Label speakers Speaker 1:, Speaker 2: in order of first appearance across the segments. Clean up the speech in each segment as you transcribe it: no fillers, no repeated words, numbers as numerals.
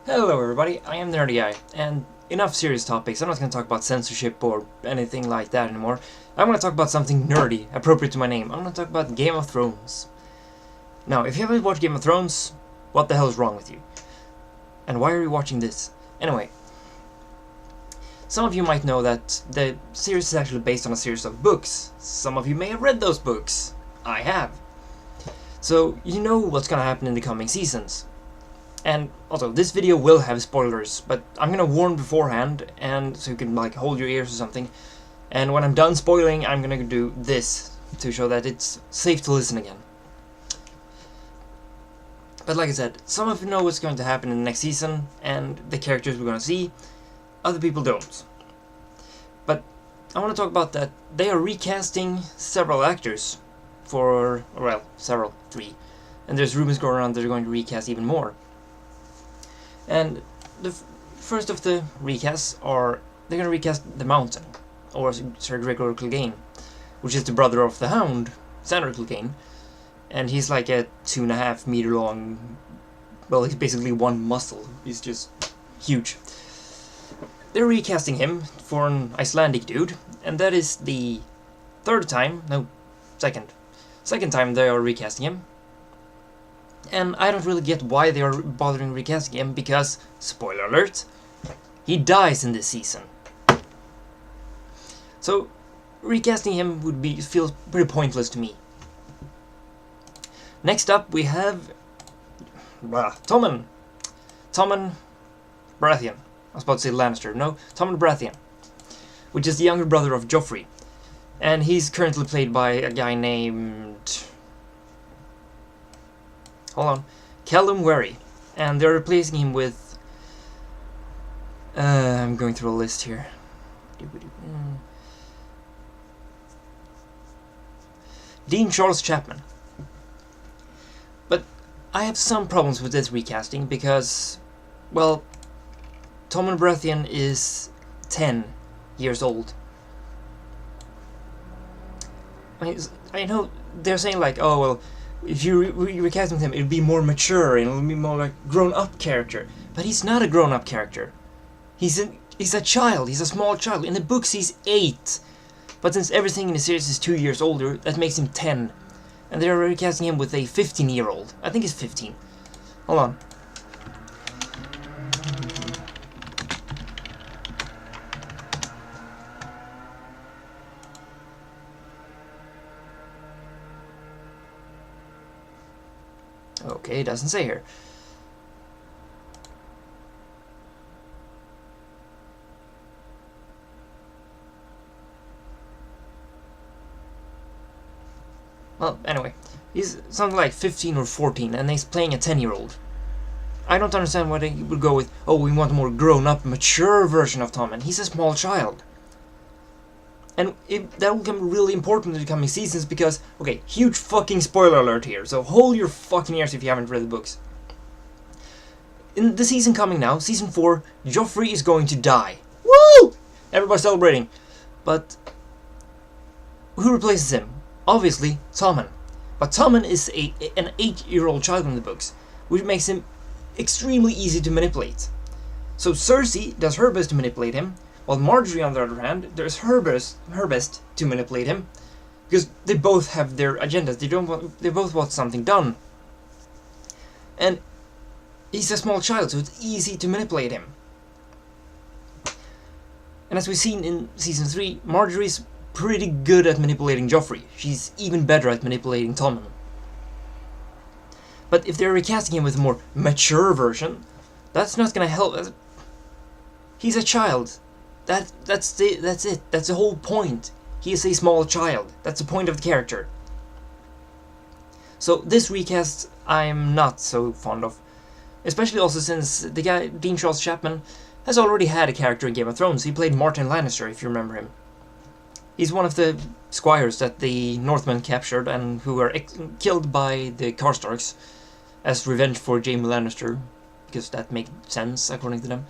Speaker 1: Hello everybody, I am the Nerdy Guy, and enough serious topics. I'm not going to talk about censorship or anything like that anymore. I'm going to talk about something nerdy, appropriate to my name. I'm going to talk about Game of Thrones. Now, if you haven't watched Game of Thrones, what the hell is wrong with you? And why are you watching this? Anyway, some of you might know that the series is actually based on a series of books. Some of you may have read those books. I have. So, you know what's going to happen in the coming seasons. And also, this video will have spoilers, but I'm gonna warn beforehand, and so you can like hold your ears or something. And when I'm done spoiling, I'm gonna do this to show that it's safe to listen again. But like I said, some of you know what's going to happen in the next season, and the characters we're gonna see. Other people don't. But I want to talk about that they are recasting several actors for, well, three. And there's rumors going around they're going to recast even more. And the first of the recasts are, they're going to recast the Mountain, or Sir Gregor Clegane, which is the brother of the Hound, Sandor Clegane, and he's like a 2.5 meter long, well, he's basically one muscle, he's just huge. They're recasting him for an Icelandic dude, and that is the second time they are recasting him. And I don't really get why they are bothering recasting him, because, spoiler alert, he dies in this season. So, recasting him feels pretty pointless to me. Next up, we have Tommen Baratheon. I was about to say Lannister. No, Tommen Baratheon, which is the younger brother of Joffrey. And he's currently played by a guy named... Callum Wherry, and they're replacing him with I'm going through a list here. Dean Charles Chapman. But I have some problems with this recasting because, well, Tommen Baratheon is 10 years old. I know they're saying like, oh well, if you recast him, it would be more mature and it would be more like grown-up character. But he's not a grown-up character. He's a child. He's a small child. In the books, he's 8. But since everything in the series is 2 years older, that makes him 10. And they're recasting him with a 15-year-old. I think he's 15. Hold on. Okay, it doesn't say here. Well, anyway, he's something like 15 or 14, and he's playing a 10-year-old. I don't understand why they would go with, oh, we want a more grown-up, mature version of Tommen. He's a small child. And that will become really important in the coming seasons because, okay, huge fucking spoiler alert here, so hold your fucking ears if you haven't read the books. In the season coming now, season 4, Joffrey is going to die. Woo! Everybody's celebrating. But who replaces him? Obviously, Tommen. But Tommen is an 8-year-old child in the books, which makes him extremely easy to manipulate. So Cersei does her best to manipulate him, while Marjorie, on the other hand, does her best to manipulate him, because they both have their agendas. They both want something done, and he's a small child, so it's easy to manipulate him. And as we've seen in season 3, Marjorie's pretty good at manipulating Joffrey. She's even better at manipulating Tommen. But if they're recasting him with a more mature version, that's not gonna help. He's a child. That's it. That's the whole point. He is a small child. That's the point of the character. So this recast I'm not so fond of. Especially also since the guy, Dean Charles Chapman, has already had a character in Game of Thrones. He played Martyn Lannister, if you remember him. He's one of the squires that the Northmen captured and who were killed by the Karstarks as revenge for Jaime Lannister, because that made sense according to them.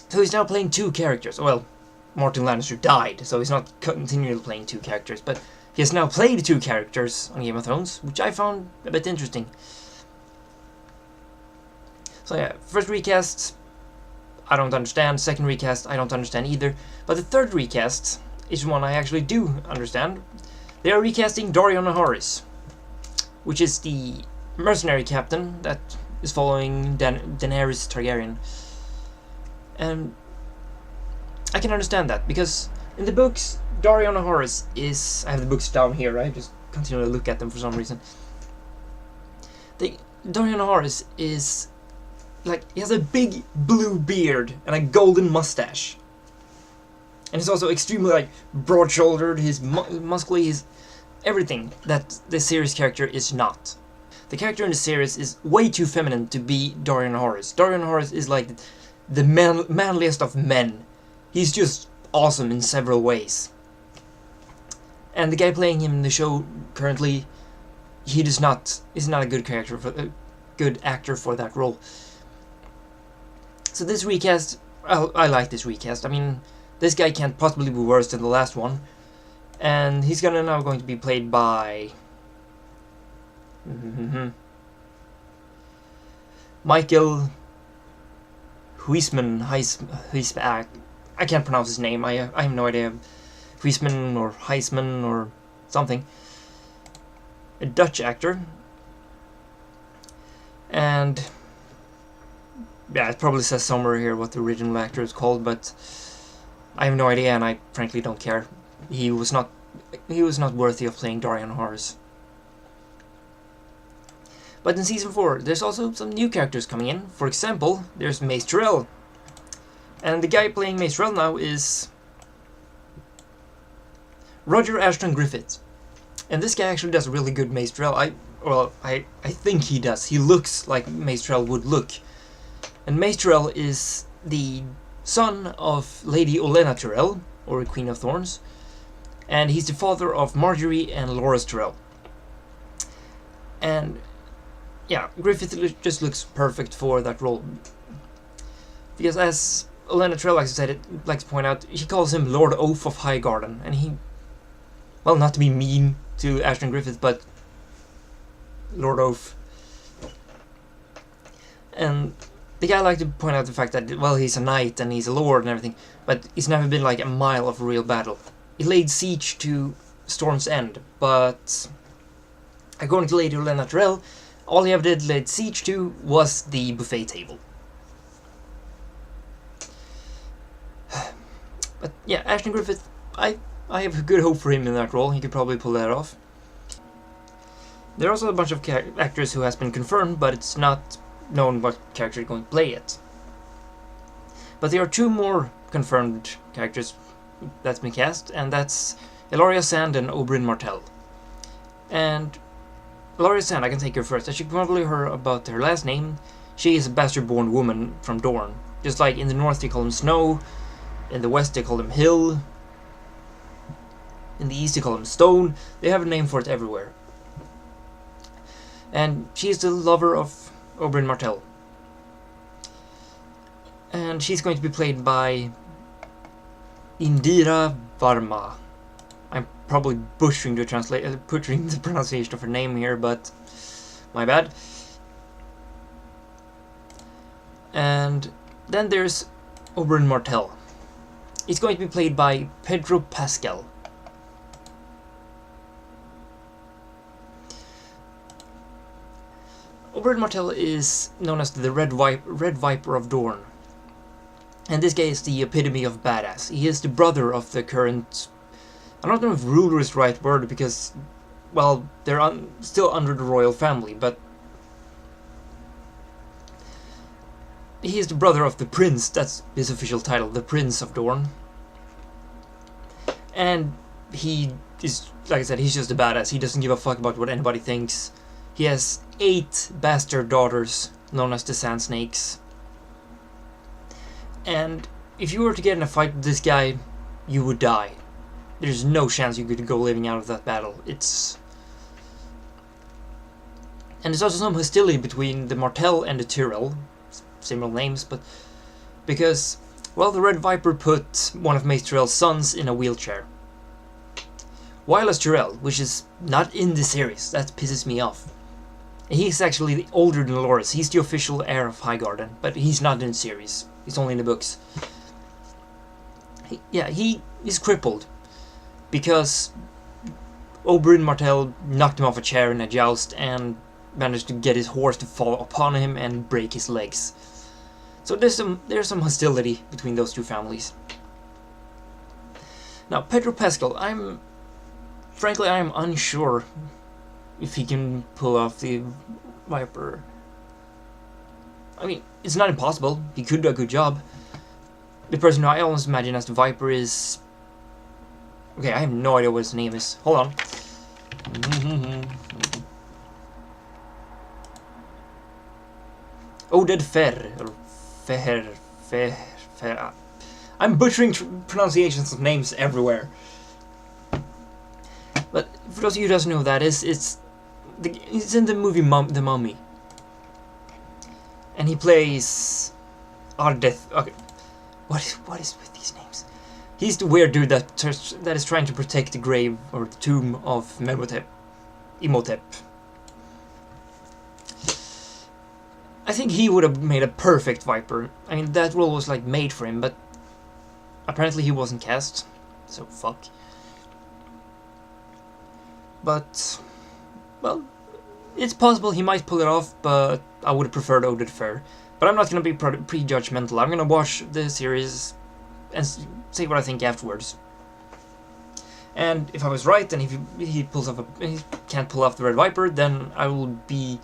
Speaker 1: So he's now playing 2 characters. Well, Martyn Lannister died, so he's not continually playing 2 characters, but he has now played 2 characters on Game of Thrones, which I found a bit interesting. So yeah, first recast, I don't understand. Second recast, I don't understand either. But the third recast is one I actually do understand. They are recasting Daario Naharis, which is the mercenary captain that is following Daenerys Targaryen. And I can understand that, because in the books, Daario Naharis is... I have the books down here, I just continue to look at them for some reason. Daario Naharis is... like, he has a big blue beard and a golden mustache. And he's also extremely, like, broad-shouldered, he's muscly, he's everything that the series character is not. The character in the series is way too feminine to be Daario Naharis. Daario Naharis is like the manliest of men. He's just awesome in several ways. And the guy playing him in the show currently, is not a good character for a good actor for that role. So this recast, I like this recast. I mean, this guy can't possibly be worse than the last one. And he's now going to be played by... Michael Huisman. I can't pronounce his name. I have no idea. Huisman or Heisman or something. A Dutch actor. And... yeah, it probably says somewhere here what the original actor is called, but I have no idea, and I frankly don't care. He was not worthy of playing Daario Naharis. But in Season 4, there's also some new characters coming in. For example, there's Mace Tyrell. And the guy playing Mace Tyrell now is Roger Ashton-Griffiths. And this guy actually does a really good Mace Tyrell. I think he does. He looks like Mace Tyrell would look. And Mace Tyrell is the son of Lady Olenna Tyrell, or Queen of Thorns. And he's the father of Marjorie and Loras Tyrell. And yeah, Griffith just looks perfect for that role. Because as Olenna Tyrell likes to point out, he calls him Lord Oath of Highgarden. And he, well, not to be mean to Ashton-Griffiths, but Lord Oath. And the guy liked to point out the fact that, well, he's a knight and he's a lord and everything, but he's never been like a mile of real battle. He laid siege to Storm's End, but according to Lady Olenna Tyrell, all he ever laid siege to was the buffet table. But yeah, Ashton-Griffiths, I have good hope for him in that role. He could probably pull that off. There are also a bunch of actors who has been confirmed, but it's not known what character is going to play it. But there are two more confirmed characters that's been cast, and that's Ellaria Sand and Oberyn Martell. And Ellaria Sand, I can take her first. As you probably heard about her last name, she is a bastard-born woman from Dorne. Just like in the north they call him Snow, in the west they call him Hill, in the east they call him Stone. They have a name for it everywhere. And she is the lover of Oberyn Martell. And she's going to be played by Indira Varma. I'm probably butchering the pronunciation of her name here, but my bad. And then there's Oberyn Martell. He's going to be played by Pedro Pascal. Oberyn Martell is known as the Red Viper of Dorne. And this guy is the epitome of badass. He is the brother of the current... I don't know if ruler is the right word, because, well, they're still under the royal family, but... he is the brother of the prince, that's his official title, the Prince of Dorne. And he is, like I said, he's just a badass. He doesn't give a fuck about what anybody thinks. He has 8 bastard daughters, known as the Sand Snakes. And if you were to get in a fight with this guy, you would die. There's no chance you could go living out of that battle. And there's also some hostility between the Martell and the Tyrell. Similar names, but... because, well, the Red Viper put one of Mace Tyrell's sons in a wheelchair. While as Tyrell, which is not in the series, that pisses me off. He's actually older than Loras. He's the official heir of Highgarden, but he's not in the series. He's only in the books. He's crippled because Oberyn Martell knocked him off a chair in a joust and managed to get his horse to fall upon him and break his legs. So there's some hostility between those two families. Now, Pedro Pascal, I'm unsure if he can pull off the Viper. I mean, it's not impossible. He could do a good job. The person who I always imagine as the Viper is... Okay, I have no idea what his name is. Hold on. Oded Fer, or Fer. I'm butchering pronunciations of names everywhere. But for those of you who doesn't know who that is, it's in the movie The Mummy. And he plays Ardeth. Okay. What is with these names? He's the weird dude that is trying to protect the grave or the tomb of Imhotep. I think he would have made a perfect Viper. I mean, that role was like made for him, but apparently he wasn't cast, so fuck. But, well, it's possible he might pull it off, but I would have preferred Oded Fer. But I'm not going to be prejudgmental. I'm going to watch the series and say what I think afterwards. And if I was right, and if he can't pull off the Red Viper, then I will be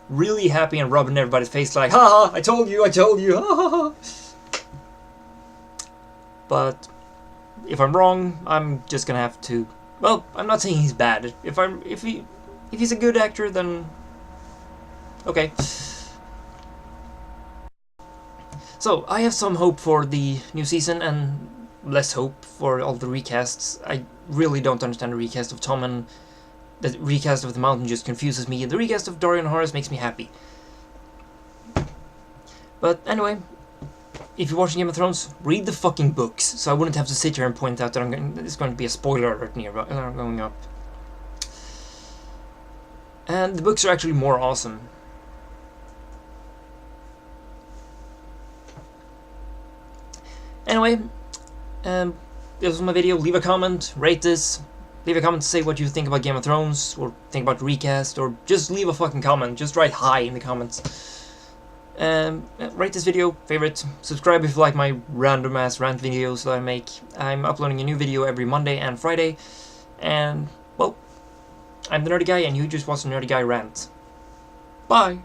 Speaker 1: really happy and rubbing everybody's face like, haha, I told you, ha ha ha. But if I'm wrong, I'm just gonna have to. Well, I'm not saying he's bad. If he's a good actor, then okay. So I have some hope for the new season and less hope for all the recasts. I really don't understand the recast of Tommen. The recast of the Mountain just confuses me. The recast of Dorian Horace makes me happy. But anyway, if you're watching Game of Thrones, read the fucking books, so I wouldn't have to sit here and point out that there's going to be a spoiler alert going up. And the books are actually more awesome. Anyway, this was my video. Leave a comment, rate this. Leave a comment to say what you think about Game of Thrones, or think about recast, or just leave a fucking comment. Just write hi in the comments. Rate this video, favorite, subscribe if you like my random ass rant videos that I make. I'm uploading a new video every Monday and Friday. And, well, I'm the Nerdy Guy, and you just watched a Nerdy Guy rant. Bye!